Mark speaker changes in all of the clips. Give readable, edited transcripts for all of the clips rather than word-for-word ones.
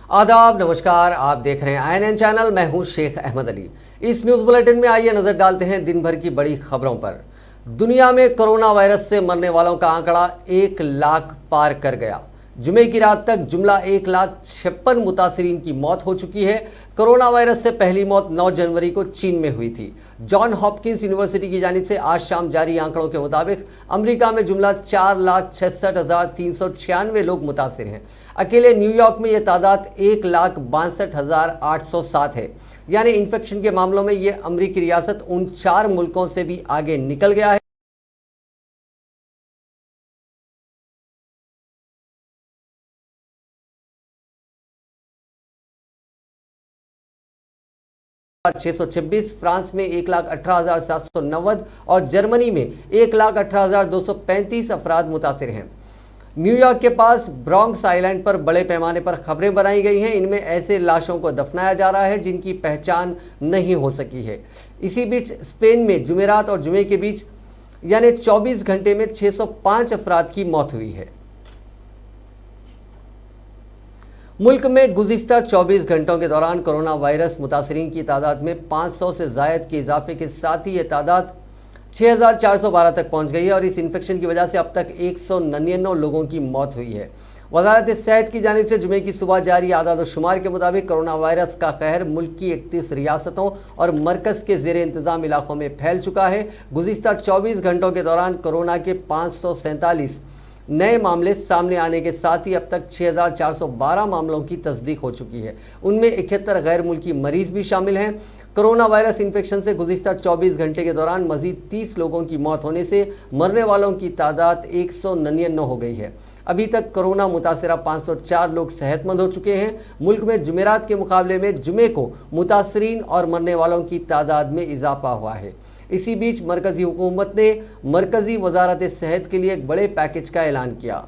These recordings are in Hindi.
Speaker 1: आदाब, नमस्कार। आप देख रहे हैं आईएनएन चैनल। मैं हूं शेख अहमद अली। इस न्यूज बुलेटिन में आइए नजर डालते हैं दिन भर की बड़ी खबरों पर। दुनिया में कोरोना वायरस से मरने वालों का आंकड़ा 1 लाख पार कर गया। जुमे की रात तक जुमला 1,56,000 मुतासरीन की मौत हो चुकी है। कोरोना वायरस से पहली मौत 9 जनवरी को चीन में हुई थी। जॉन हॉपकिंस यूनिवर्सिटी की जानिब से आज शाम जारी आंकड़ों के मुताबिक अमेरिका में जुमला 4,66,396 लोग मुतासिर हैं। अकेले न्यूयॉर्क में यह तादाद 1,62,807 है। यानी इन्फेक्शन के मामलों में यह अमेरिकी रियासत उन 4 मुल्कों से भी आगे निकल गया है। 626, फ्रांस में 1,18,790 और जर्मनी में 1,18,235 अफराद मुतासिर हैं। न्यूयॉर्क के पास ब्रॉन्क्स आइलैंड पर बड़े पैमाने पर खबरें बनाई गई हैं। इनमें ऐसे लाशों को दफनाया जा रहा है जिनकी पहचान नहीं हो सकी है। इसी बीच स्पेन में जुमेरात और जुमे के बीच यानी 24 घंटे में 605 अफराद की मौत हुई है। मुल्क में गुज़िश्ता 24 घंटों के दौरान कोरोना वायरस मुतासरीन की तादाद में 500 से ज़ायद के इजाफे के साथ ही ये तादाद 6,412 तक पहुंच गई है और इस इन्फेक्शन की वजह से अब तक 199 लोगों की मौत हुई है। वजारत सेहत की जानिब से जुमे की सुबह जारी आदाद शुमार के मुताबिक कोरोना वायरस का कहर मुल्क की 31 रियासतों और मरकज़ के ज़ेर इंतज़ाम इलाकों में फैल चुका है। गुज़िश्ता 24 घंटों के दौरान कोरोना के 547 नए मामले सामने आने के साथ ही अब तक 6,412 मामलों की तस्दीक हो चुकी है। उनमें 71 गैर मुल्की मरीज भी शामिल हैं। कोरोना वायरस इन्फेक्शन से गुज़िश्ता 24 घंटे के दौरान मजीद 30 लोगों की मौत होने से मरने वालों की तादाद 199 हो गई है। अभी तक कोरोना मुतासरा 504 लोग सेहतमंद हो चुके हैं। मुल्क में जुमेरात के मुकाबले में जुमे को मुतासरीन और मरने वालों की तादाद में इजाफा हुआ है। इसी बीच मरकजी हुकूमत ने मरकजी वजारत सेहत के लिए एक बड़े पैकेज का ऐलान किया।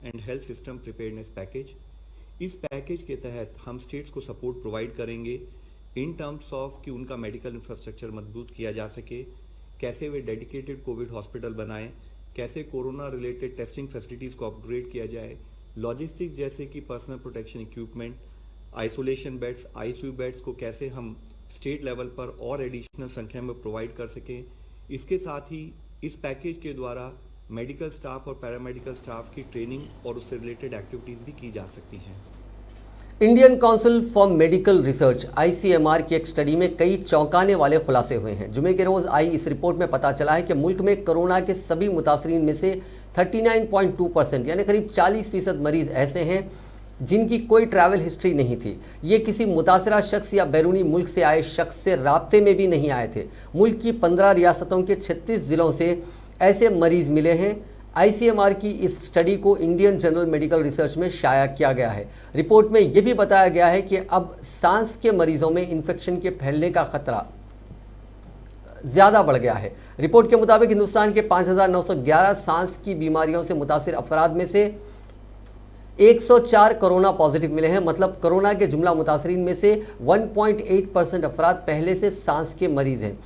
Speaker 2: And health system preparedness package. इस पैकेज के तहत हम स्टेट्स को सपोर्ट प्रोवाइड करेंगे इन टर्म्स ऑफ कि उनका मेडिकल इंफ्रास्ट्रक्चर मजबूत किया जा सके, कैसे वे डेडिकेटेड कोविड हॉस्पिटल बनाएं, कैसे कोरोना रिलेटेड टेस्टिंग फैसिलिटीज़ को अपग्रेड किया जाए, लॉजिस्टिक्स जैसे कि personal protection equipment, isolation beds, ICU beds को कैसे हम स्टेट लेवल पर और एडिशनल संख्या में प्रोवाइड कर सकें। इसके साथ ही इस पैकेज के द्वारा मेडिकल स्टाफ और पैरामेडिकल स्टाफ की ट्रेनिंग और उससे रिलेटेड एक्टिविटीज़ भी की जा सकती हैं।
Speaker 1: Indian council for medical research (ICMR) की एक स्टडी में कई चौंकाने वाले खुलासे हुए हैं। जुमे के रोज़ आई इस रिपोर्ट में पता चला है कि मुल्क में कोरोना के सभी मुतासरीन में से 39.2% यानी करीब 40% मरीज ऐसे हैं जिनकी कोई ट्रैवल हिस्ट्री नहीं थी। ये किसी मुतासरा शख्स या बैरूनी मुल्क से आए शख्स से राब्ते में भी नहीं आए थे। मुल्क की 15 रियासतों के 36 ज़िलों से ऐसे मरीज मिले हैं। ICMR की इस स्टडी को इंडियन जर्नल मेडिकल रिसर्च में शाया किया गया है। रिपोर्ट में यह भी बताया गया है कि अब सांस के मरीजों में इन्फेक्शन के फैलने का खतरा ज़्यादा बढ़ गया है। रिपोर्ट के मुताबिक हिंदुस्तान के 5,911 सांस की बीमारियों से मुतासिर अफराद में से 104 कोरोना पॉजिटिव मिले हैं। मतलब कोरोना के जुमला मुतासरीन में से 1.8% अफराद पहले से सांस के मरीज हैं।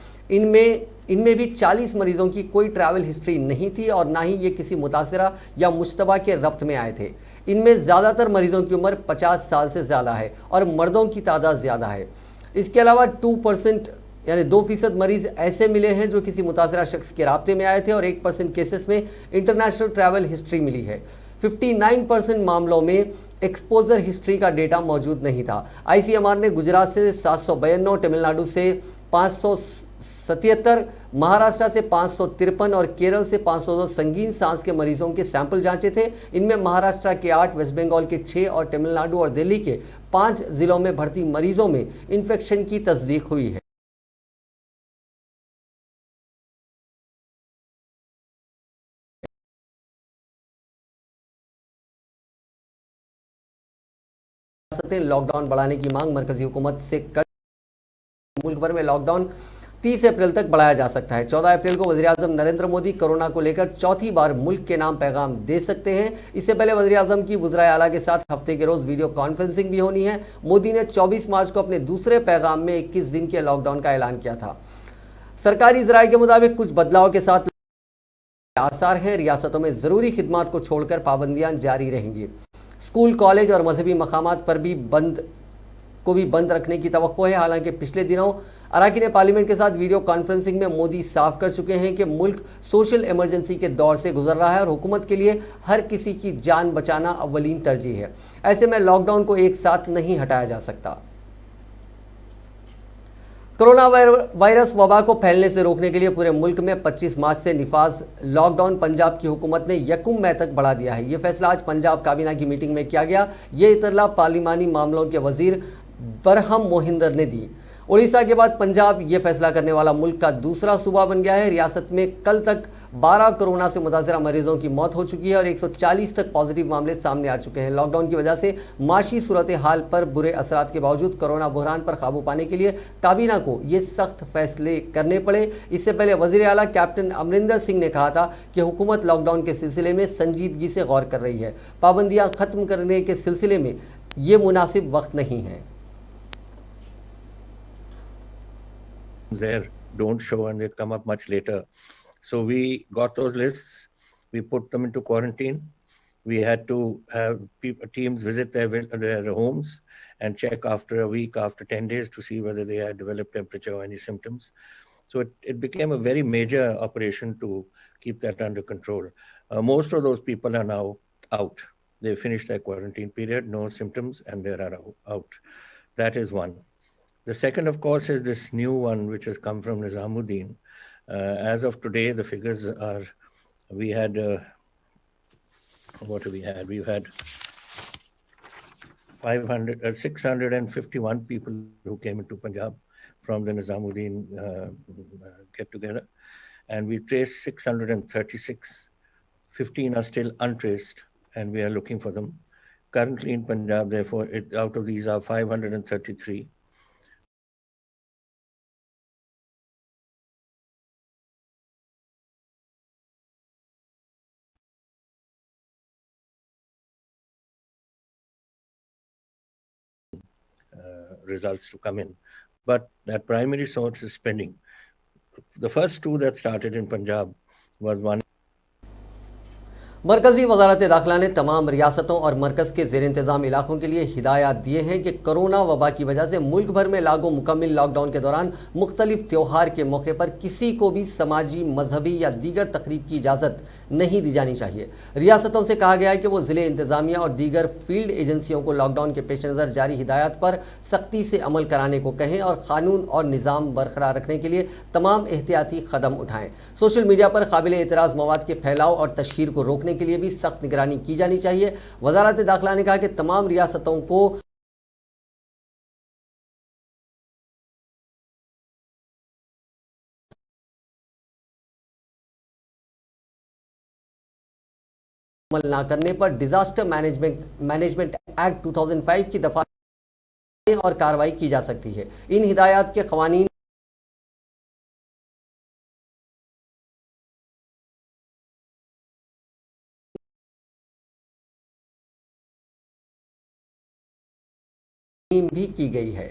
Speaker 1: इनमें भी 40 मरीजों की कोई ट्रैवल हिस्ट्री नहीं थी और ना ही ये किसी मुतासरा या मुश्तबा के रब्त में आए थे। इनमें ज़्यादातर मरीजों की उम्र 50 साल से ज़्यादा है और मर्दों की तादाद ज़्यादा है। इसके अलावा 2% यानी 2% मरीज ऐसे मिले हैं जो किसी मुतासरा शख्स के राब्ते में आए थे और 1% केसेस में इंटरनेशनल ट्रैवल हिस्ट्री मिली है। 59% मामलों में एक्सपोजर हिस्ट्री का डेटा मौजूद नहीं था। ICMR ने गुजरात से 792, तमिलनाडु से 577, महाराष्ट्र से 553 और केरल से 502 संगीन सांस के मरीजों के सैंपल जांचे थे। इनमें महाराष्ट्र के 8, वेस्ट बंगाल के 6 और तमिलनाडु और दिल्ली के 5 जिलों में भर्ती मरीजों में इन्फेक्शन की तस्दीक हुई है। लॉकडाउन बढ़ाने की मांग मरकजी हुकूमत से कर मुल्क भर में लॉकडाउन 30 अप्रैल तक बढ़ाया जा सकता है। 14 अप्रैल को वज़ीर-ए-आज़म नरेंद्र मोदी कोरोना को लेकर चौथी बार मुल्क के नाम पैगाम दे सकते हैं। इससे पहले वज़ीर-ए-आज़म की वज़राए आला के साथ हफ्ते के रोज़ वीडियो कॉन्फ्रेंसिंग भी होनी है। मोदी ने 24 मार्च को अपने दूसरे पैगाम में 21 दिन के लॉकडाउन का ऐलान किया था। सरकारी ज़राए के मुताबिक कुछ बदलाव के साथ आसार हैं। रियासतों में ज़रूरी खिदमात को छोड़कर पाबंदियां जारी रहेंगी। स्कूल, कॉलेज और मजहबी मकामात पर भी बंद रखने की तवक्को है। हालांकि पिछले दिनों अरकान पार्लियामेंट के साथ वीडियो कॉन्फ्रेंसिंग में मोदी साफ कर चुके हैं कि मुल्क सोशल इमरजेंसी के दौर से गुजर रहा है और हुकूमत के लिए हर किसी की जान बचाना अव्वलीन तरजीह है। ऐसे में लॉकडाउन को एक साथ नहीं हटाया जा सकता। कोरोना वायरस वबा को फैलने से रोकने के लिए पूरे मुल्क में 25 मार्च से निफाज लॉकडाउन पंजाब की हुकूमत ने 1 मई तक बढ़ा दिया है। ये फैसला आज पंजाब काबीना की मीटिंग में किया गया। ये इतला पार्लिमानी मामलों के वजीर बरहम मोहिंदर ने दी। उड़ीसा के बाद पंजाब ये फैसला करने वाला मुल्क का दूसरा सूबा बन गया है। रियासत में कल तक 12 कोरोना से मुतासरा मरीजों की मौत हो चुकी है और 140 तक पॉजिटिव मामले सामने आ चुके हैं। लॉकडाउन की वजह से माशी सूरत हाल पर बुरे असरात के बावजूद कोरोना बहरान पर काबू पाने के लिए काबीना को ये सख्त फैसले करने पड़े। इससे पहले वज़ीर आला कैप्टन अमरिंदर सिंह ने कहा था कि हुकूमत लॉकडाउन के सिलसिले में संजीदगी से गौर कर रही है। पाबंदियाँ ख़त्म करने के सिलसिले में ये मुनासिब वक्त नहीं है।
Speaker 3: there don't show and they come up much later. So we got those lists, we put them into quarantine. We had to have teams visit their homes and check after a week, after 10 days to see whether they had developed temperature or any symptoms. So it became a very major operation to keep that under control. Most of those people are now out. They finished their quarantine period, no symptoms, and they are out. That is one. The second, of course, is this new one which has come from Nizamuddin. As of today, the figures are, we had, what have we had? We've had 651 people who came into Punjab from the Nizamuddin get-together. And we traced 636. 15 are still untraced, and we are looking for them. Currently in Punjab, therefore, out of these are 533. Results to come in, but that primary source is pending. The first two that started in Punjab was one.
Speaker 1: मरकजी वजारत दाखिला ने तमाम रियासतों और मरकज़ के ज़ेर इंतज़ाम इलाकों के लिए हिदायत दिए हैं कि कोरोना वबा की वजह से मुल्क भर में लागू मुकम्मल लॉकडाउन के दौरान मुख्तलिफ त्यौहार के मौके पर किसी को भी समाजी, मजहबी या दीगर तकरीब की इजाज़त नहीं दी जानी चाहिए। रियासतों से कहा गया है कि वो ज़िले इंतज़ामिया और दीगर फील्ड एजेंसियों को लॉकडाउन के पेश नज़र जारी हिदायत पर सख्ती से अमल कराने को कहें और क़ानून और निज़ाम बरकरार रखने के लिए तमाम एहतियाती कदम उठाएँ। सोशल मीडिया पर काबिल एतराज़ मवाद के फैलाव और तशहीर को रोकने के लिए भी सख्त निगरानी की जानी चाहिए। वजारत दाखिला ने कहा कि तमाम रियासतों को अमल न करने पर डिजास्टर मैनेजमेंट एक्ट 2005 की दफा और कार्रवाई की जा सकती है। इन हिदायत के क़वानीन भी की गई है।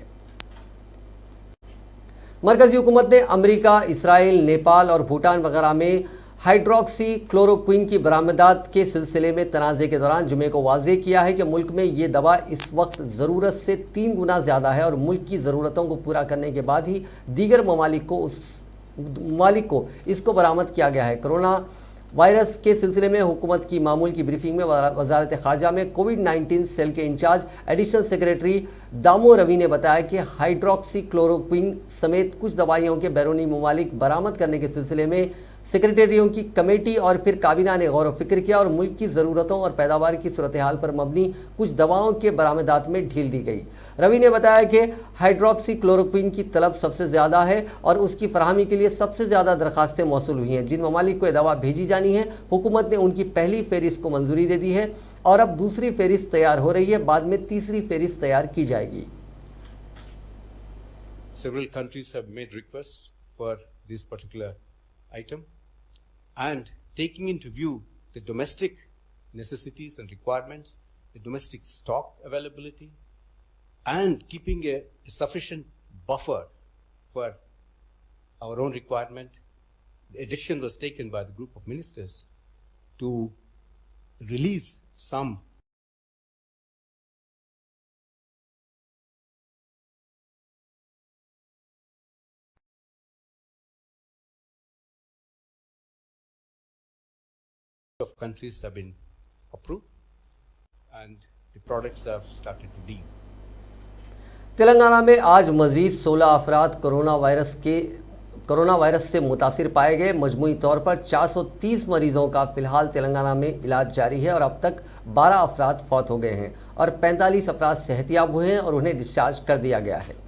Speaker 1: मरकजी हुकूमत ने अमेरिका, इसराइल, नेपाल और भूटान वगैरह में हाइड्रोक्सी क्लोरोक्विन की बरामदात के सिलसिले में तनाज़े के दौरान जुमे को वाज़ेह किया है कि मुल्क में ये दवा इस वक्त ज़रूरत से 3 गुना ज़्यादा है और मुल्क की ज़रूरतों को पूरा करने के बाद ही दीगर ममालिक को इसको बरामद किया गया है। कोरोना वायरस के सिलसिले में हुकूमत की मामूल की ब्रीफिंग में वजारत ख़ारजा में कोविड-19 सेल के इंचार्ज एडिशनल सेक्रेटरी दामो रवि ने बताया कि हाइड्रोक्सी क्लोरोक्विन समेत कुछ दवाइयों के बैरूनी ममालिक बरामद करने के सिलसिले में सेक्रेटरियों की कमेटी और फिर काबीना ने गौर व फिक्र किया और मुल्क की ज़रूरतों और पैदावार की सूरत हाल पर मबनी कुछ दवाओं के बरामदात में ढील दी गई। रवि ने बताया कि हाइड्रोक्सी क्लोरोक्विन की तलब सबसे ज़्यादा है और उसकी फराहमी के लिए सबसे ज़्यादा दरखास्तें मौसूल हुई हैं। जिन ममालिक को यह दवा भेजी जानी है, हुकूमत ने उनकी पहली फ़हरिस्त को मंजूरी दे दी है और अब दूसरी फ़हरिस्त तैयार हो रही है। बाद में तीसरी फ़हरिस्त तैयार की जाएगी।
Speaker 4: Several countries have made requests for this particular item, and taking into view the domestic necessities and requirements, the domestic stock availability, and keeping a sufficient buffer for our own requirement, the decision was taken by the group of ministers to release some of countries have been approved and the products have started to deal.
Speaker 1: Telangana में आज मजीद 16 अफराद कोरोना वायरस से मुतासिर पाए गए। मजमूई तौर पर 430 मरीजों का फिलहाल तेलंगाना में इलाज जारी है और अब तक 12 अफराद फौत हो गए हैं और 45 अफराद सेहतियाब हुए हैं और उन्हें डिस्चार्ज कर दिया गया है।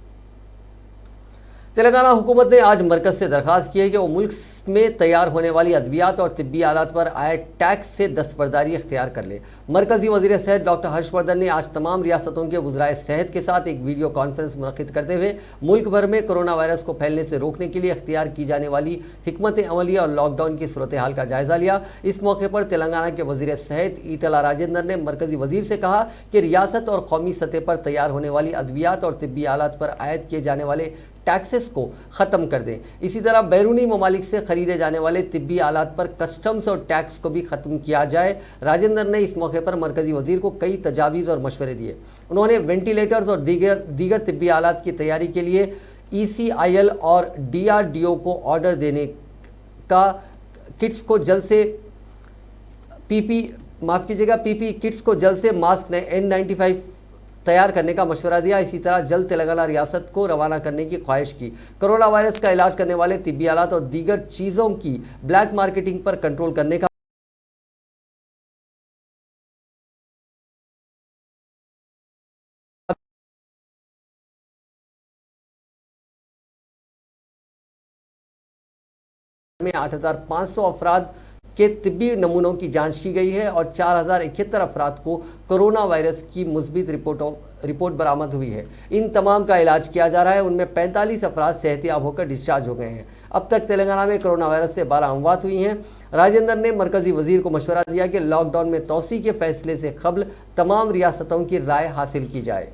Speaker 1: तेलंगाना हुकूमत ने आज मरकज से दरख्वास्त की है कि वो मुल्क में तैयार होने वाली अद्वियात और तिब्बी आलात पर आए टैक्स से दस्तबरदारी इख्तियार कर ले। मरकजी वज़ीर सेहत डॉक्टर हर्षवर्धन ने आज तमाम रियासतों के वज़राए सेहत के साथ एक वीडियो कॉन्फ्रेंस मुनक़िद करते हुए मुल्क भर में कोरोना वायरस को फैलने से रोकने के लिए इख्तियार की जाने वाली हिकमत अमली और लॉकडाउन की सूरत हाल का जायज़ा लिया। इस मौके पर तेलंगाना के वज़ीर सेहत ईटला राजेंद्र ने मरकजी वज़ीर से कहा कि रियासत और कौमी सतह पर तैयार होने वाली अद्वियात और तिब्बी आलात पर आयद किए जाने वाले टैक्सेस को ख़त्म कर दें। इसी तरह बैरूनी ममालिक से ख़रीदे जाने वाले तिब्बी आलात पर कस्टम्स और टैक्स को भी ख़त्म किया जाए। राजेंद्र ने इस मौके पर मरकज़ी वज़ीर को कई तजावीज़ और मशवरे दिए। उन्होंने वेंटिलेटर्स और दीगर तिब्बी आलात की तैयारी के लिए ECIL और DRDO को ऑर्डर देने का किट्स को जल्द से PP किट्स को जल्द से मास्क N95 तैयार करने का मशवरा दिया। इसी तरह जल्द तेलंगाना रियासत को रवाना करने की ख्वाहिश की। कोरोना वायरस का इलाज करने वाले तिब्बी आलात और दीगर चीज़ों की ब्लैक मार्केटिंग पर कंट्रोल करने का में 8,500 अफराद के तिब्बी नमूनों की जांच की गई है और 4,071 अफराद को कोरोना वायरस की मुस्बित रिपोर्ट बरामद हुई है। इन तमाम का इलाज किया जा रहा है। उनमें 45 अफराद सेहतियाब होकर डिस्चार्ज हो गए हैं। अब तक तेलंगाना में कोरोना वायरस से 12 अमवात हुई हैं। राजेंद्र ने मरकजी वजीर को मशवरा दिया कि लॉकडाउन में तोसी के फैसले से कबल तमाम रियासतों की राय हासिल की जाए।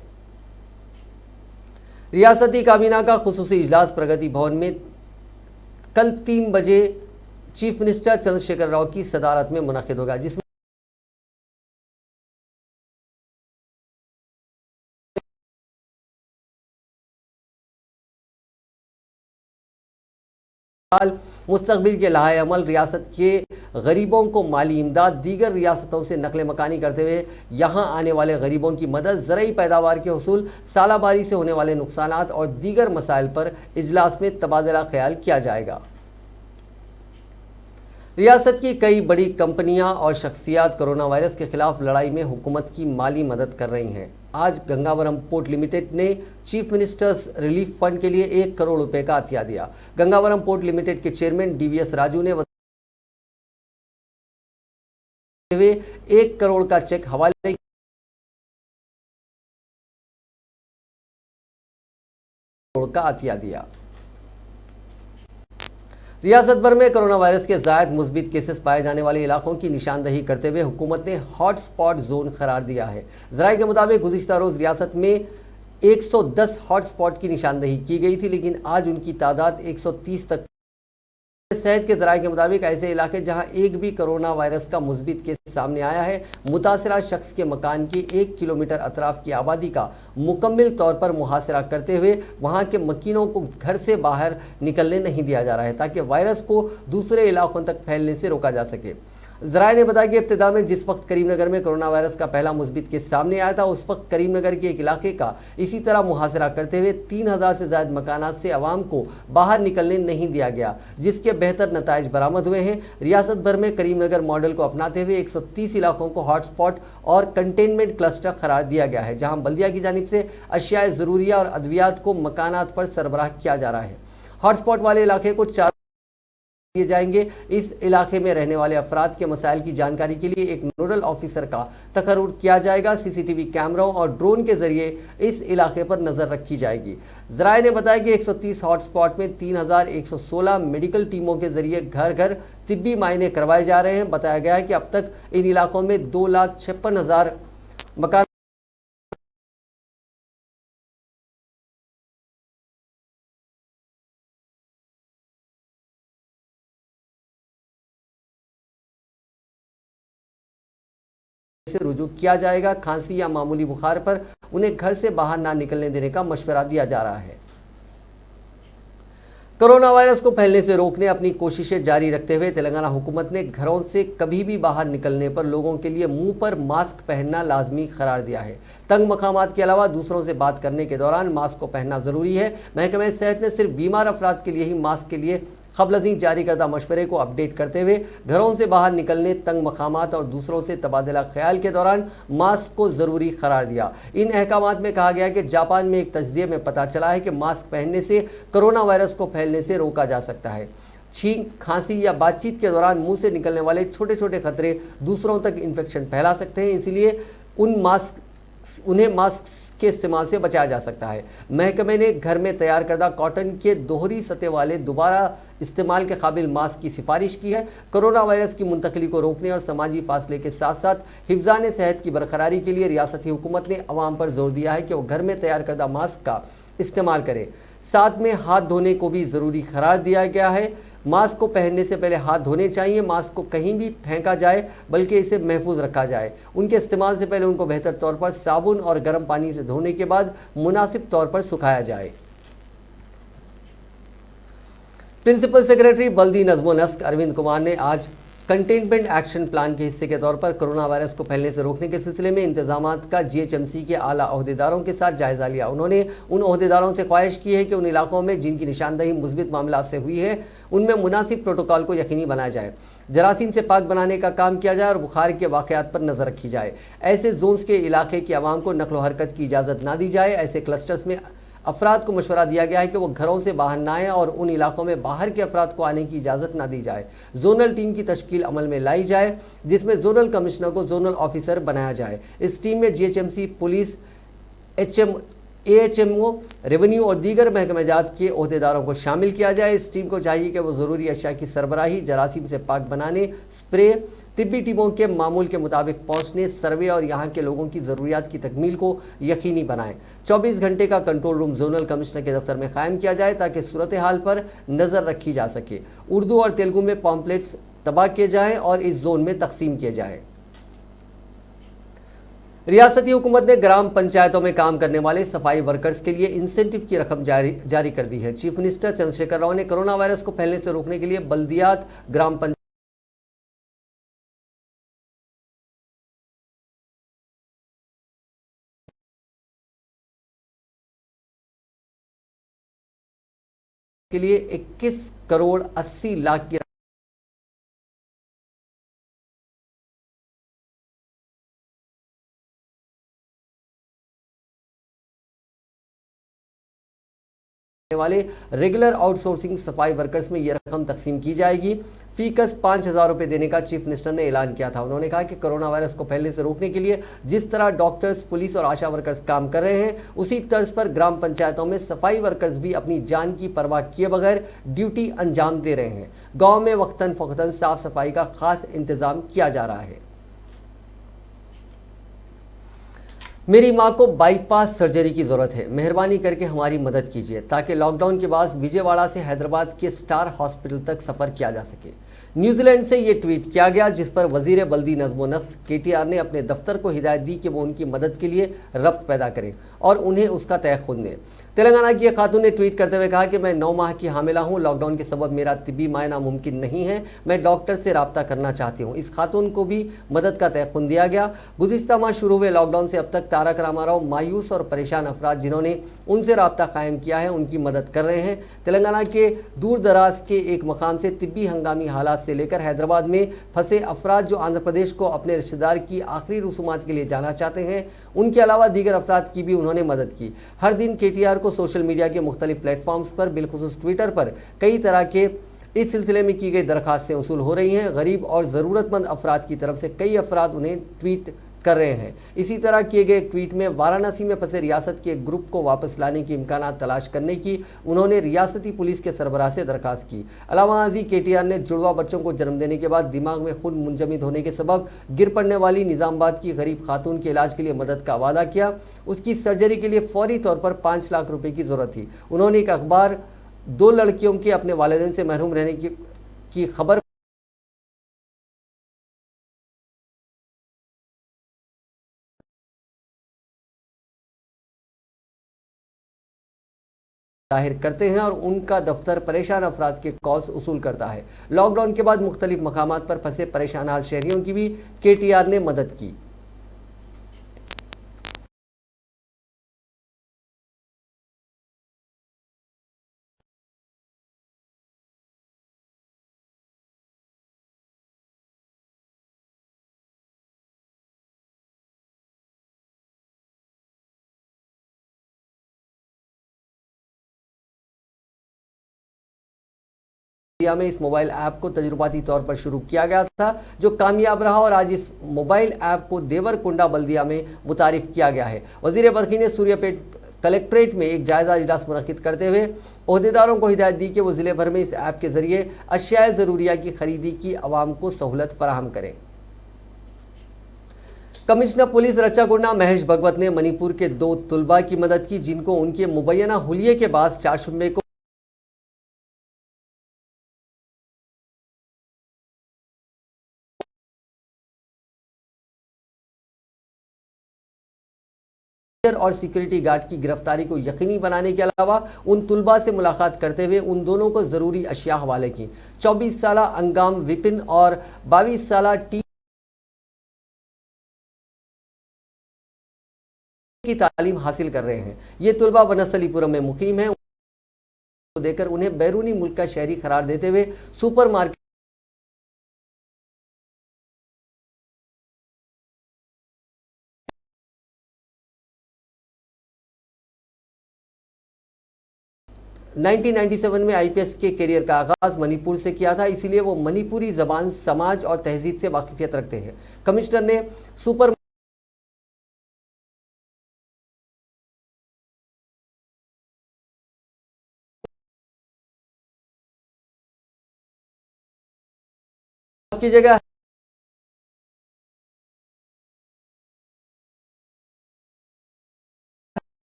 Speaker 1: रियासती काबीना का खुसूसी इजलास प्रगति भवन में कल 3 बजे चीफ मिनिस्टर चंद्रशेखर राव की सदारत में मुनक़िद होगा, जिसमें मुस्तकबिल के लाहे अमल, रियासत के गरीबों को माली इमदाद, दीगर रियासतों से नकल मकानी करते हुए यहाँ आने वाले गरीबों की मदद, ज़रई पैदावार के हुसूल, सालाबारी से होने वाले नुकसानात और दीगर मसाइल पर इजलास में तबादला ख्याल किया जाएगा। रियासत की कई बड़ी कंपनियां और शख्सियात कोरोना वायरस के खिलाफ लड़ाई में हुकूमत की माली मदद कर रही हैं। आज गंगावरम पोर्ट लिमिटेड ने चीफ मिनिस्टर्स रिलीफ फंड के लिए 1 करोड़ रुपए का अतिया दिया। गंगावरम पोर्ट लिमिटेड के चेयरमैन DVS राजू ने 1 करोड़ का चेक हवाले का अतिया दिया। रियासत भर में कोरोना वायरस के ज़ायद मुस्बित केसेस पाए जाने वाले इलाकों की निशानदही करते हुए हुकूमत ने हॉट स्पॉट जोन करार दिया है। ज़राए के मुताबिक गुज़िश्ता रोज़ रियासत में 110 हॉट स्पॉट की निशानदही की गई थी, लेकिन आज उनकी तादाद 130 तक। सेहत के ज़राए के मुताबिक ऐसे इलाके जहां एक भी कोरोना वायरस का मुस्बित केस सामने आया है, मुतासरा शख्स के मकान की 1 किलोमीटर अतराफ की आबादी का मुकम्मल तौर पर मुहासरा करते हुए वहां के मकीनों को घर से बाहर निकलने नहीं दिया जा रहा है, ताकि वायरस को दूसरे इलाकों तक फैलने से रोका जा सके। ज़राए ने बताया कि इब्तिदा में जिस वक्त करीमनगर में कोरोना वायरस का पहला मुस्बित केस सामने आया था, उस वक्त करीमनगर के एक इलाके का इसी तरह मुहासरा करते हुए 3000 से ज़ायद मकानात से आवाम को बाहर निकलने नहीं दिया गया, जिसके बेहतर नताइज बरामद हुए हैं। रियासत भर में करीमनगर मॉडल को अपनाते हुए 130 इलाकों को हॉटस्पॉट और कंटेनमेंट क्लस्टर करार दिया गया है, जहाँ बल्दिया की जानिब से अशिया ज़रूरिया और अद्वियात को मकानात पर सरबराह किया जा रहा है। हॉटस्पॉट वाले इलाके को 4 दिए जाएंगे। इस इलाके में रहने वाले अफराद के मसाइल की जानकारी के लिए एक नोडल ऑफिसर का तकर्रुर किया जाएगा। सीसीटीवी कैमरों और ड्रोन के जरिए इस इलाके पर नजर रखी जाएगी। जराये ने बताया कि 130 हॉटस्पॉट में 3116 मेडिकल टीमों के जरिए घर घर तिब्बी मायने करवाए जा रहे हैं। बताया गया है कि अब तक इन इलाकों में 2,56,000 मकान से रुजू किया जाएगा। खांसी या मामूली बुखार पर उन्हें घर से बाहर ना निकलने देने का मशवरा दिया जा रहा है। कोरोना वायरस को फैलने से रोकने अपनी कोशिशें जारी रखते हुए तेलंगाना हुकूमत ने घरों से कभी भी बाहर निकलने पर लोगों के लिए मुंह पर मास्क पहनना लाजमी करार दिया है। तंग मकामात के अलावा दूसरों से बात करने के दौरान मास्क को पहनना जरूरी है। महकमा सेहत ने सिर्फ बीमार अफराद के लिए ही मास्क के लिए खबलजी जारी करदा मशवरे को अपडेट करते हुए घरों से बाहर निकलने, तंग मकामात और दूसरों से तबादला ख्याल के दौरान मास्क को ज़रूरी करार दिया। इन अहकामात में कहा गया कि जापान में एक तज्जिए में पता चला है कि मास्क पहनने से कोरोना वायरस को फैलने से रोका जा सकता है। छींक, खांसी या बातचीत के दौरान मुंह से निकलने वाले छोटे छोटे खतरे दूसरों तक इन्फेक्शन फैला सकते हैं, इसलिए उन्हें मास्क के इस्तेमाल से बचाया जा सकता है। महकमे ने घर में तैयार करदा कॉटन के दोहरी सतह वाले दोबारा इस्तेमाल के काबिल मास्क की सिफारिश की है। कोरोना वायरस की मुंतकली को रोकने और समाजी फासले के साथ साथ हिफ्ज़ान सेहत की बरकरारी के लिए रियासती हुकूमत ने अवाम पर जोर दिया है कि वो घर में तैयार करदा मास्क का इस्तेमाल करें। साथ में हाथ धोने को भी ज़रूरी करार दिया गया है। मास्क को पहनने से पहले हाथ धोने चाहिए। मास्क को कहीं भी फेंका जाए बल्कि इसे महफूज रखा जाए। उनके इस्तेमाल से पहले उनको बेहतर तौर पर साबुन और गर्म पानी से धोने के बाद मुनासिब तौर पर सुखाया जाए। प्रिंसिपल सेक्रेटरी बल्दी नज़्म नस्क अरविंद कुमार ने आज कंटेनमेंट एक्शन प्लान के हिस्से के तौर पर कोरोना वायरस को फैलने से रोकने के सिलसिले में इंतजामात का GHMC के आला ओहदेदारों के साथ जायजा लिया। उन्होंने उन ओहदेदारों से ख्वाहिश की है कि उन इलाकों में जिनकी निशानदही मुस्बित मामला से हुई है उनमें मुनासिब प्रोटोकॉल को यकीनी बनाया जाए, जरासीम से पाक बनाने का काम किया जाए और बुखार के वाक़यात पर नज़र रखी जाए। ऐसे जोन्स के इलाके की आवाम को नकलो हरकत की इजाज़त ना दी जाए। ऐसे क्लस्टर्स में अफराद को मशवरा दिया गया है कि वो घरों से बाहर ना आएँ और उन इलाकों में बाहर के अफराद को आने की इजाज़त ना दी जाए। जोनल टीम की तश्कील अमल में लाई जाए जिसमें जोनल कमिश्नर को जोनल ऑफिसर बनाया जाए। इस टीम में GHMC, पुलिस, AHMO, रेवेन्यू और दीगर महकमेजात के ओहदेदारों को शामिल किया जाए। इस टीम को चाहिए कि वो ज़रूरी अशिया की सरबराही, जरासीम से पाक बनाने, स्प्रे, तिब्बी टीमों के मामूल के मुताबिक पहुंचने, सर्वे और यहाँ के लोगों की ज़रूरियात की तकमील को यकीनी बनाएं। 24 घंटे का कंट्रोल रूम जोनल कमिश्नर के दफ्तर में कायम किया जाए ताकि सूरत हाल पर नज़र रखी जा सके। उर्दू और तेलुगु में पॉम्पलेट्स तबाह किए जाएँ और इस जोन में तकसीम किए जाएँ। रियासती हुकूमत ने ग्राम पंचायतों में काम करने वाले सफाई वर्कर्स के लिए इंसेंटिव की रकम जारी कर दी है। चीफ मिनिस्टर चंद्रशेखर राव ने कोरोना वायरस को फैलने से रोकने के लिए बल्दियात, ग्राम पंचायत के लिए 21 करोड़ 80 लाख की वाले रेगुलर आउटसोर्सिंग सफाई वर्कर्स में यह रकम तकसीम की जाएगी। फीकस 5,000 रुपये देने का चीफ मिनिस्टर ने ऐलान किया था। उन्होंने कहा कि कोरोना वायरस को फैलने से रोकने के लिए जिस तरह डॉक्टर्स, पुलिस और आशा वर्कर्स काम कर रहे हैं उसी तर्ज पर ग्राम पंचायतों में सफाई वर्कर्स भी अपनी जान की परवाह किए बगैर ड्यूटी अंजाम दे रहे हैं। गाँव में वक्तन फ़ौक्तन साफ सफाई का खास इंतजाम किया जा रहा है। मेरी माँ को बाईपास सर्जरी की ज़रूरत है, मेहरबानी करके हमारी मदद कीजिए ताकि लॉकडाउन के बाद विजयवाड़ा से हैदराबाद के स्टार हॉस्पिटल तक सफ़र किया जा सके। न्यूजीलैंड से ये ट्वीट किया गया जिस पर वज़ीर बल्दी नज़्म नस्क KTR ने अपने दफ्तर को हिदायत दी कि वो उनकी मदद के लिए रब्त पैदा करें और उन्हें उसका तय खुद दें। तेलंगाना की एक खातून ने ट्वीट करते हुए कहा कि मैं 9 माह की हामिला हूँ, लॉकडाउन के सबब मेरा तिब्बी मायना मुमकिन नहीं है, मैं डॉक्टर से रब्ता करना चाहती हूँ। इस खातून को भी मदद का तयख्खुन दिया गया। गुज़िश्ता माह शुरू हुए लॉकडाउन से अब तक तारक रामाराव मायूस और परेशान अफराद जिन्होंने उनसे रब्ता कायम किया है उनकी मदद कर रहे हैं। तेलंगाना के दूर दराज के एक मकाम से तिब्बी हंगामी हालात से लेकर हैदराबाद में फंसे अफराद जो आंध्र प्रदेश को अपने रिश्तेदार की आखिरी रसूमात के लिए जाना चाहते हैं, उनके अलावा दीगर अफराद की भी उन्होंने मदद की। हर दिन KTR को सोशल मीडिया के मुख्तलिफ प्लेटफॉर्म्स पर बिलखुसूस ट्विटर पर कई तरह के इस सिलसिले में की गई दरखास्तें वसूल हो रही हैं। गरीब और ज़रूरतमंद अफराद की तरफ से कई अफराद उन्हें ट्वीट कर रहे हैं। इसी तरह किए गए ट्वीट में वाराणसी में फंसे रियासत के एक ग्रुप को वापस लाने की इम्कानात तलाश करने की उन्होंने रियासती पुलिस के सरबराह से दरखास्त की। अलावा हाजी केटीआर ने जुड़वा बच्चों को जन्म देने के बाद दिमाग में खून मुंजमद होने के सबब गिर पड़ने वाली निजामाबाद की गरीब खातून के इलाज के लिए मदद का वादा किया। उसकी सर्जरी के लिए फौरी तौर पर 5 लाख रुपए की जरूरत थी। उन्होंने एक अखबार 2 लड़कियों के अपने वालिदैन से महरूम रहने की खबर जाहिर करते हैं और उनका दफ्तर परेशान अफराद के कॉल्स वसूल करता है। लॉकडाउन के बाद मुख्तलिफ मकामात पर फंसे परेशान हाल शहरियों की भी केटीआर ने मदद की। इंडिया में इस मोबाइल ऐप को तजुर्बाती तौर पर शुरू किया गया था, जो कामयाब रहा और आज इस मोबाइल ऐप को देवरकुंडा बल्दिया में मुतारिफ किया गया है। वजीर बरकी ने सूर्यापेट कलेक्ट्रेट में एक जायजा इजलास मुनक्किद करते हुए ओहदेदारों को हिदायत दी कि वो जिले भर में इस ऐप के जरिए अशियाए ज़रूरिया की खरीदी की आवाम को सहूलत फराहम करें। कमिश्नर पुलिस रच्चागुंडा महेश भगवत ने मणिपुर के 2 तुलबा की मदद की, जिनको उनके मुबैना हुलिये के बाद 4 शुबे को और सिक्योरिटी गार्ड की गिरफ्तारी को यकीनी बनाने के अलावा उन तुलबा से मुलाकात करते हुए उन दोनों को जरूरी अशिया हवाले की। 24 साला अंगाम विपिन और 22 साला टी की तालीम हासिल कर रहे हैं। ये तुलबा वनसलीपुरम में मुकीम है। देकर उन्हें बैरूनी मुल्क का शहरी करार देते हुए सुपर मार्केट नाइनटीन 97 में आईपीएस के करियर का आगाज मणिपुर से किया था, इसीलिए वो मणिपुरी जबान, समाज और तहजीब से वाकिफियत रखते हैं। कमिश्नर ने सुपर की जगह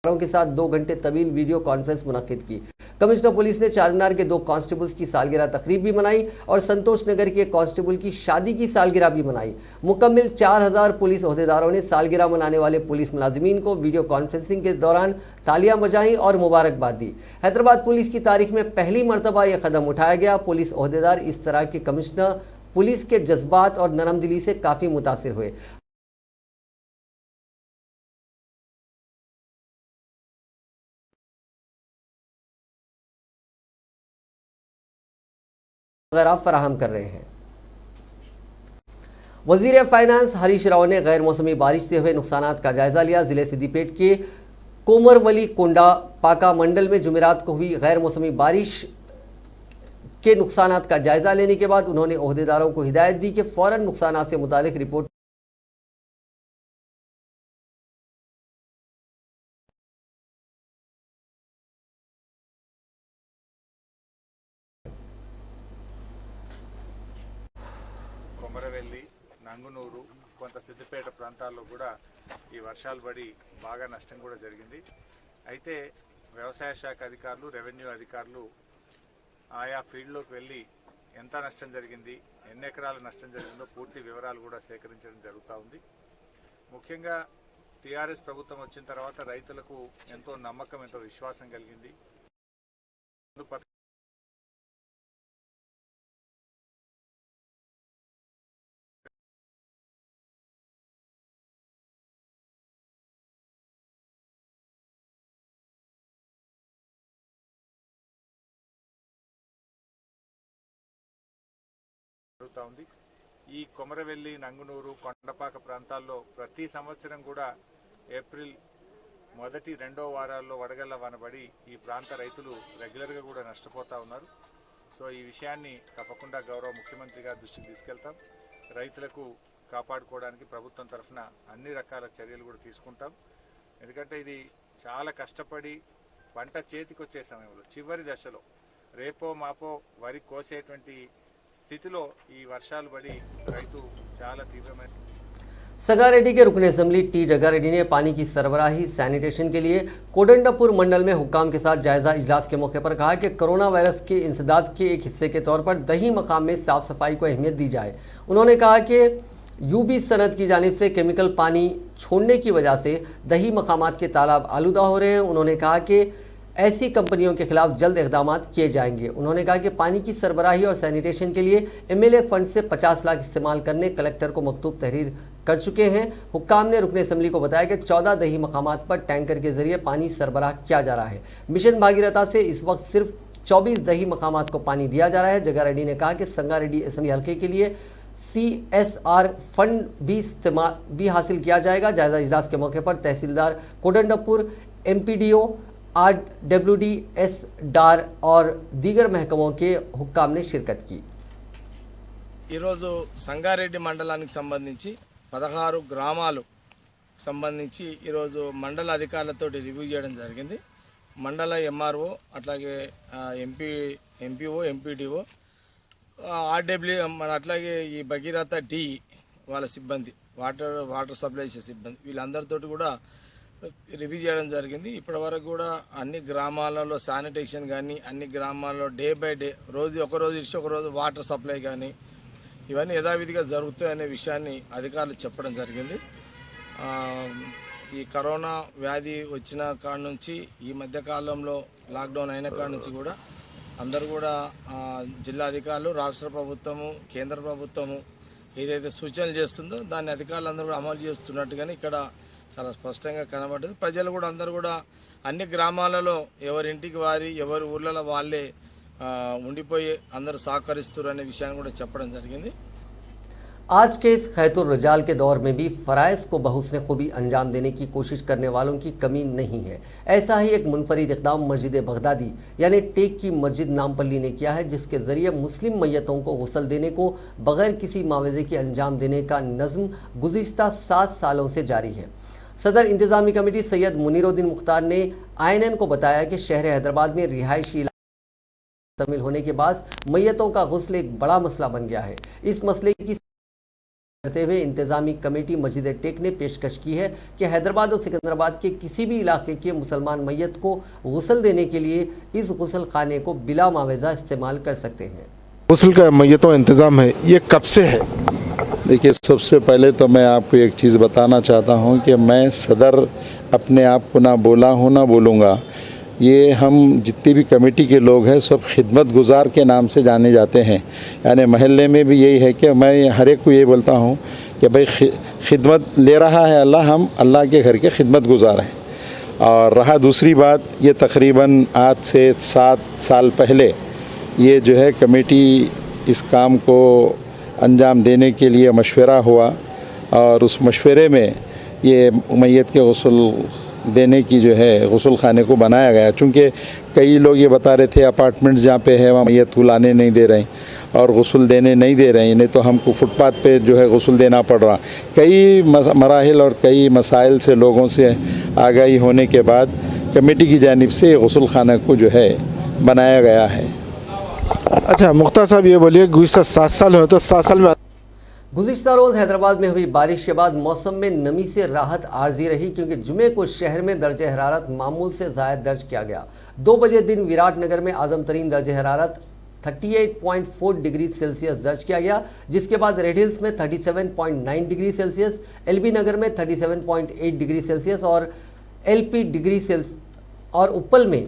Speaker 1: के साथ 2 घंटे तवील वीडियो कॉन्फ्रेंस मुनक्किद की। कमिश्नर पुलिस ने चारमीनार के 2 कांस्टेबल्स की सालगिरह तकरीब भी मनाई और संतोष नगर के कांस्टेबल की शादी की सालगिरह भी मनाई। मुकम्मिल 4000 पुलिस ओहदेदारों ने सालगिरह मनाने वाले पुलिस मुलाजिमीन को वीडियो कॉन्फ्रेंसिंग के दौरान तालियां बजाई और मुबारकबाद दी। हैदराबाद पुलिस की तारीख में पहली मरतबा यह कदम उठाया गया। पुलिस ओहदेदार इस तरह के कमिश्नर पुलिस के जज्बात और नरमदिली से काफ़ी मुतासिर हुए। अगर आप फराहम कर रहे हैं। वजीर फाइनेंस हरीश राव ने गैर मौसमी बारिश से हुए नुकसानात का जायजा लिया। जिले सिद्दीपेट के कोमरवली कोंडा पाका मंडल में जुमेरात को हुई गैर मौसमी बारिश के नुकसानात का जायजा लेने के बाद उन्होंने ओहदेदारों को हिदायत दी कि फौरन नुकसानात से मुतालिक रिपोर्ट
Speaker 5: కొమరవెల్లి నంగునూరు కొంత సిద్దిపేట ప్రాంతాల్లో కూడా ఈ వర్షాలు పడి బాగా నష్టం కూడా జరిగింది. అయితే వ్యవసాయ శాఖ అధికారులు, రెవెన్యూ అధికారులు ఆయా ఫీల్డ్లోకి వెళ్ళి ఎంత నష్టం జరిగింది, ఎన్ని ఎకరాల నష్టం జరిగిందో పూర్తి వివరాలు కూడా సేకరించడం జరుగుతూ ఉంది. ముఖ్యంగా టీఆర్ఎస్ ప్రభుత్వం వచ్చిన తర్వాత రైతులకు ఎంతో నమ్మకం, ఎంతో విశ్వాసం కలిగింది. జరుగుతూ ఉంది. ఈ కొమరవెల్లి, నంగునూరు, కొండపాక ప్రాంతాల్లో ప్రతి సంవత్సరం కూడా ఏప్రిల్ మొదటి రెండో వారాల్లో వడగళ్ల వానబడి ఈ ప్రాంత రైతులు రెగ్యులర్గా కూడా నష్టపోతూ ఉన్నారు. సో ఈ విషయాన్ని తప్పకుండా గౌరవ ముఖ్యమంత్రి గారి దృష్టికి తీసుకెళ్తాం. రైతులకు కాపాడుకోవడానికి ప్రభుత్వం తరఫున అన్ని రకాల చర్యలు కూడా తీసుకుంటాం. ఎందుకంటే ఇది చాలా కష్టపడి పంట చేతికి వచ్చే సమయంలో చివరి దశలో రేపో మాపో వరి కోసేటువంటి స్థితిలో ఈ వర్షాలు పడి రైతు చాలా తీవ్రమైన
Speaker 1: संगारेड्डी के रुकन असेंबली टी जगारेड्डी ने पानी की सरबराही सैनिटेशन के लिए कोडंडापुर मंडल में हुक्काम के साथ जायजा इजलास के मौके पर कहा कि कोरोना वायरस के इंसदाद के एक हिस्से के तौर पर दही मकाम में साफ सफाई को अहमियत दी जाए। उन्होंने कहा कि यूबी सनत की जानिब से केमिकल पानी छोड़ने की वजह से दही मकामात के तालाब आलूदा हो रहे हैं। उन्होंने कहा कि ऐसी कंपनियों के खिलाफ जल्द इकदाम किए जाएंगे। उन्होंने कहा कि पानी की सरबराही और सैनिटेशन के लिए एमएलए फंड से 50 लाख इस्तेमाल करने कलेक्टर को मकतूब तहरीर कर चुके हैं। हुक्काम ने रुकन असेंबली को बताया कि 14 दही मकामात पर टैंकर के जरिए पानी सरबराह किया जा रहा है। मिशन भागीरथा से इस वक्त सिर्फ 24 दही मकामात को पानी दिया जा रहा है। जगारेड्डी ने कहा कि संगारेड्डी असेंबली हल्के के लिए CSR फंड भी हासिल किया जाएगा। जायजा इजलास के मौके पर तहसीलदार कोडंडापुर, MPDO, RWD, डार और दीगर महकमों के हुक्काम ने शिरकत की।
Speaker 6: ఈరోజు సంగారెడ్డి మండలానికి సంబంధించి 16 గ్రామాలు సంబంధించి ఈరోజు మండల అధికారులతో రివ్యూ చేయడం జరిగింది. మండల MRO అట్లాగే MPO, MPDO, RW మన అట్లాగే ఈ భగీరథ డి వాళ్ళ సిబ్బంది వాటర్ సప్లై చేసే సిబ్బంది వీళ్ళందరితోటి కూడా రివ్యూ చేయడం జరిగింది. ఇప్పటివరకు కూడా అన్ని గ్రామాలలో శానిటేషన్ కానీ అన్ని గ్రామాల్లో డే బై డే ఒకరోజు ఇచ్చి ఒకరోజు వాటర్ సప్లై కానీ ఇవన్నీ యథావిధిగా జరుగుతాయనే విషయాన్ని అధికారులు చెప్పడం జరిగింది. ఈ కరోనా వ్యాధి వచ్చిన కాడ నుంచి ఈ మధ్యకాలంలో లాక్డౌన్ అయిన కాడ నుంచి కూడా అందరూ కూడా జిల్లా అధికారులు, రాష్ట్ర ప్రభుత్వము, కేంద్ర ప్రభుత్వము ఏదైతే సూచనలు చేస్తుందో దాన్ని అధికారులందరూ కూడా అమలు చేస్తున్నట్టుగానే ఇక్కడ చాలా స్పష్టంగా కనబడుతుంది. ప్రజలు కూడా అందరూ కూడా అన్ని గ్రామాలలో ఎవరింటికి వారి ఎవరి ఊర్లలో వాళ్ళే ఉండిపోయి అందరూ సహకరిస్తారు అనే విషయాన్ని కూడా చెప్పడం జరిగింది.
Speaker 1: आज के इस खैतुर रजाल के दौर में भी फ़राइज़ को बहुस्न खूबी अंजाम देने की कोशिश करने वालों की कमी नहीं है। ऐसा ही एक मुनफरिद इक़दाम मस्जिद बगदादी यानी टेक की मस्जिद नामपल्ली ने किया है, जिसके ज़रिए मुस्लिम मैयतों को गुस्ल देने को बग़ैर किसी मावज़े के अंजाम देने का नज़्म गुज़िश्ता 7 सालों से जारी है। सदर इंतज़ामी कमेटी सैयद मुनीरुद्दीन मुख्तार ने INN को बताया कि शहर हैदराबाद में रिहायशी शामिल होने के बाद मैयतों का गुस्ल एक बड़ा मसला बन गया है। इस मसले की करते हुए इंतज़ामी कमेटी मस्जिद टेक ने पेशकश की है कि हैदराबाद और सिकंदराबाद के किसी भी इलाके के मुसलमान मैयत को गुस्ल देने के लिए इस गुस्ल खाने को बिला मावज़ा इस्तेमाल कर सकते हैं।
Speaker 7: गुस्ल का मैयतों इंतज़ाम है, ये कब से है?
Speaker 8: देखिए, सबसे पहले तो मैं आपको एक चीज़ बताना चाहता हूँ कि मैं सदर अपने आप को ना बोला हूँ ना बोलूँगा। ये हम जितनी भी कमेटी के लोग हैं सब खिदमत गुजार के नाम से जाने जाते हैं। यानी महल्ले में भी यही है कि मैं हर एक को ये बोलता हूँ कि भाई खिदमत ले रहा है अल्लाह, हम अल्लाह के घर के खिदमत गुजार हैं। और रहा दूसरी बात, ये तकरीबन आज से 7 साल पहले ये जो है कमेटी इस काम को अंजाम देने के लिए मशवरा हुआ और उस मशवरे में ये मैयत के गुस्ल देने की जो है गुस्ल खाने को बनाया गया। चूँकि कई लोग ये बता रहे थे अपार्टमेंट्स जहाँ पे है वहाँ मैयत को लाने नहीं दे रहे और गुस्ल देने नहीं दे रहे, नहीं तो हमको फुटपाथ पे जो है गुस्ल देना पड़ रहा। कई मराहिल और कई मसाइल से लोगों से आगाही होने के बाद कमेटी की जानिब से गुस्ल खाना को जो है बनाया गया है।
Speaker 7: अच्छा मुख्तार साहब, ये बोलिए गुज़िश्ता 7 साल हुए तो 7 साल में
Speaker 1: गुज़िश्ता रोज़ हैदराबाद में हुई बारिश के बाद मौसम में नमी से राहत आर्जी रही, क्योंकि जुमे को शहर में दर्जे हरारत मामूल से ज़ायद दर्ज किया गया। 2 बजे दिन विराट नगर में आज़म तरीन दर्जे हरारत 38.4 डिग्री सेल्सियस दर्ज किया गया, जिसके बाद रेड हिल्स में 37.9 डिग्री सेल्सियस, LB नगर में 37.8 डिग्री सेल्सियस और LP डिग्री सेल्सियस और उपल में